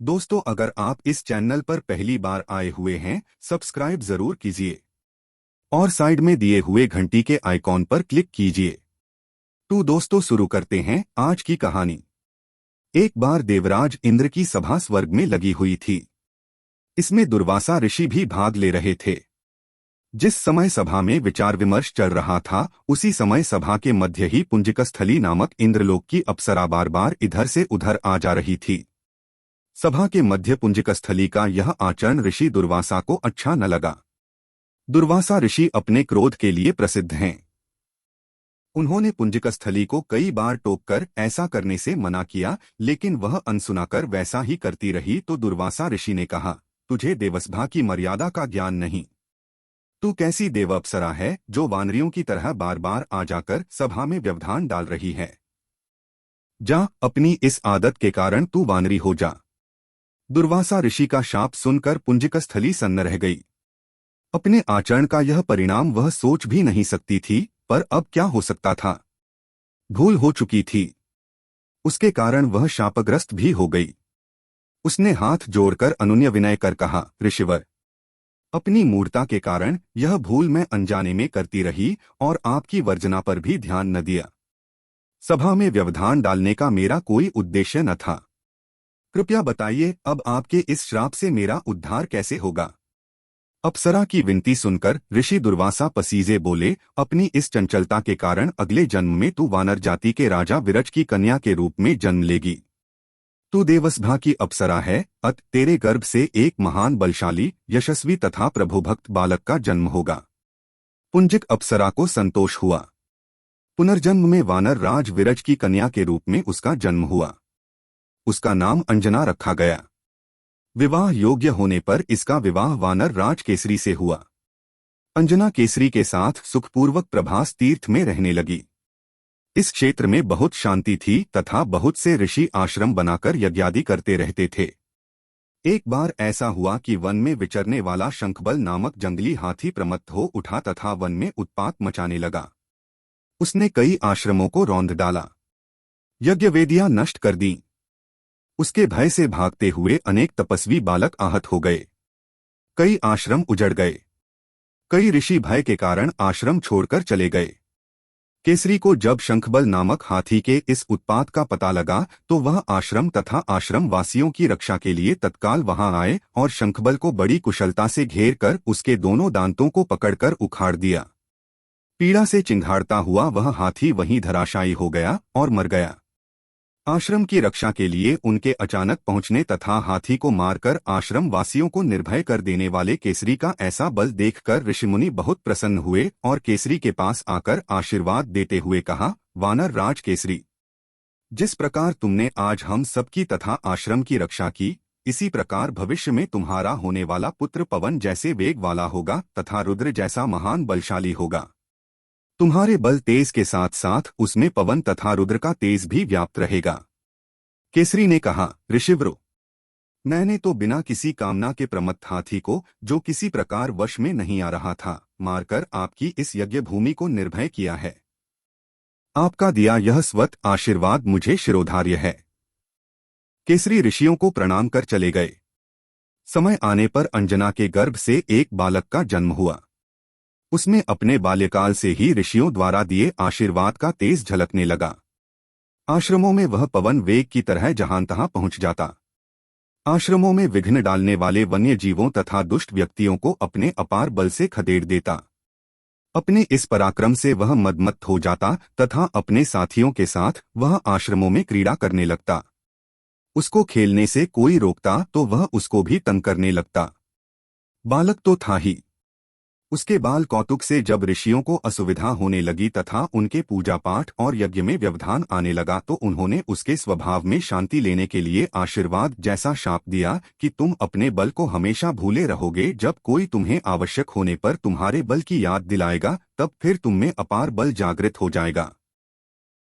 दोस्तों, अगर आप इस चैनल पर पहली बार आए हुए हैं, सब्सक्राइब जरूर कीजिए और साइड में दिए हुए घंटी के आइकॉन पर क्लिक कीजिए। तो दोस्तों, शुरू करते हैं आज की कहानी। एक बार देवराज इंद्र की सभा स्वर्ग में लगी हुई थी। इसमें दुर्वासा ऋषि भी भाग ले रहे थे। जिस समय सभा में विचार विमर्श चल रहा था, उसी समय सभा के मध्य ही पुंजिकस्थली नामक इंद्रलोक की अप्सरा बार बार इधर से उधर आ जा रही थी। सभा के मध्य पुंजिकस्थली का यह आचरण ऋषि दुर्वासा को अच्छा न लगा। दुर्वासा ऋषि अपने क्रोध के लिए प्रसिद्ध हैं। उन्होंने पुंजिकस्थली को कई बार टोककर ऐसा करने से मना किया, लेकिन वह अनसुनाकर वैसा ही करती रही। तो दुर्वासा ऋषि ने कहा, तुझे देवसभा की मर्यादा का ज्ञान नहीं। तू कैसी देव अप्सरा है जो वानरियों की तरह बार बार आ जाकर सभा में व्यवधान डाल रही है। जा, अपनी इस आदत के कारण तू वानरी हो जा। दुर्वासा ऋषि का शाप सुनकर पुंजिकस्थली सन्न रह गई। अपने आचरण का यह परिणाम वह सोच भी नहीं सकती थी, पर अब क्या हो सकता था। भूल हो चुकी थी। उसके कारण वह शापग्रस्त भी हो गई। उसने हाथ जोड़कर अनुनय विनय कर कहा, ऋषिवर, अपनी मूर्ता के कारण यह भूल मैं अनजाने में करती रही और आपकी वर्जना पर भी ध्यान न दिया। सभा में व्यवधान डालने का मेरा कोई उद्देश्य न था। कृपया बताइए, अब आपके इस श्राप से मेरा उद्धार कैसे होगा। अप्सरा की विनती सुनकर ऋषि दुर्वासा पसीजे बोले, अपनी इस चंचलता के कारण अगले जन्म में तू वानर जाति के राजा विरज की कन्या के रूप में जन्म लेगी। तू देवसभा की अप्सरा है, अत तेरे गर्भ से एक महान बलशाली, यशस्वी तथा प्रभुभक्त बालक का जन्म होगा। पुंजिक अप्सरा को संतोष हुआ। पुनर्जन्म में वानर राज विरज की कन्या के रूप में उसका जन्म हुआ। उसका नाम अंजना रखा गया। विवाह योग्य होने पर इसका विवाह वानर राज केसरी से हुआ। अंजना केसरी के साथ सुखपूर्वक प्रभास तीर्थ में रहने लगी। इस क्षेत्र में बहुत शांति थी तथा बहुत से ऋषि आश्रम बनाकर यज्ञादि करते रहते थे। एक बार ऐसा हुआ कि वन में विचरने वाला शंखबल नामक जंगली हाथी प्रमत्त हो उठा तथा वन में उत्पात मचाने लगा। उसने कई आश्रमों को रौंद डाला। यज्ञ वेदियां नष्ट कर दी। उसके भय से भागते हुए अनेक तपस्वी बालक आहत हो गए। कई आश्रम उजड़ गए। कई ऋषि भय के कारण आश्रम छोड़कर चले गए। केसरी को जब शंखबल नामक हाथी के इस उत्पात का पता लगा, तो वह आश्रम तथा आश्रम वासियों की रक्षा के लिए तत्काल वहां आए और शंखबल को बड़ी कुशलता से घेर कर उसके दोनों दांतों को पकड़कर उखाड़ दिया। पीड़ा से चिंघाड़ता हुआ वह हाथी वहीं धराशायी हो गया और मर गया। आश्रम की रक्षा के लिए उनके अचानक पहुंचने तथा हाथी को मारकर आश्रम वासियों को निर्भय कर देने वाले केसरी का ऐसा बल देखकर ऋषिमुनि बहुत प्रसन्न हुए और केसरी के पास आकर आशीर्वाद देते हुए कहा, वानर राज केसरी, जिस प्रकार तुमने आज हम सबकी तथा आश्रम की रक्षा की, इसी प्रकार भविष्य में तुम्हारा होने वाला पुत्र पवन जैसे वेग वाला होगा तथा रुद्र जैसा महान बलशाली होगा। तुम्हारे बल तेज के साथ साथ उसमें पवन तथा रुद्र का तेज भी व्याप्त रहेगा। केसरी ने कहा, ऋषिवरो, मैंने तो बिना किसी कामना के प्रमत्त हाथी को, जो किसी प्रकार वश में नहीं आ रहा था, मारकर आपकी इस यज्ञ भूमि को निर्भय किया है। आपका दिया यह स्वत आशीर्वाद मुझे शिरोधार्य है। केसरी ऋषियों को प्रणाम कर चले गए। समय आने पर अंजना के गर्भ से एक बालक का जन्म हुआ। उसमें अपने बाल्यकाल से ही ऋषियों द्वारा दिए आशीर्वाद का तेज झलकने लगा। आश्रमों में वह पवन वेग की तरह जहां तहां पहुंच जाता। आश्रमों में विघ्न डालने वाले वन्य जीवों तथा दुष्ट व्यक्तियों को अपने अपार बल से खदेड़ देता। अपने इस पराक्रम से वह मदमत्त हो जाता तथा अपने साथियों के साथ वह आश्रमों में क्रीड़ा करने लगता। उसको खेलने से कोई रोकता तो वह उसको भी तंग करने लगता। बालक तो था ही। उसके बाल कौतुक से जब ऋषियों को असुविधा होने लगी तथा उनके पूजा पाठ और यज्ञ में व्यवधान आने लगा, तो उन्होंने उसके स्वभाव में शांति लेने के लिए आशीर्वाद जैसा शाप दिया कि तुम अपने बल को हमेशा भूले रहोगे। जब कोई तुम्हें आवश्यक होने पर तुम्हारे बल की याद दिलाएगा, तब फिर तुम में अपार बल जागृत हो जाएगा।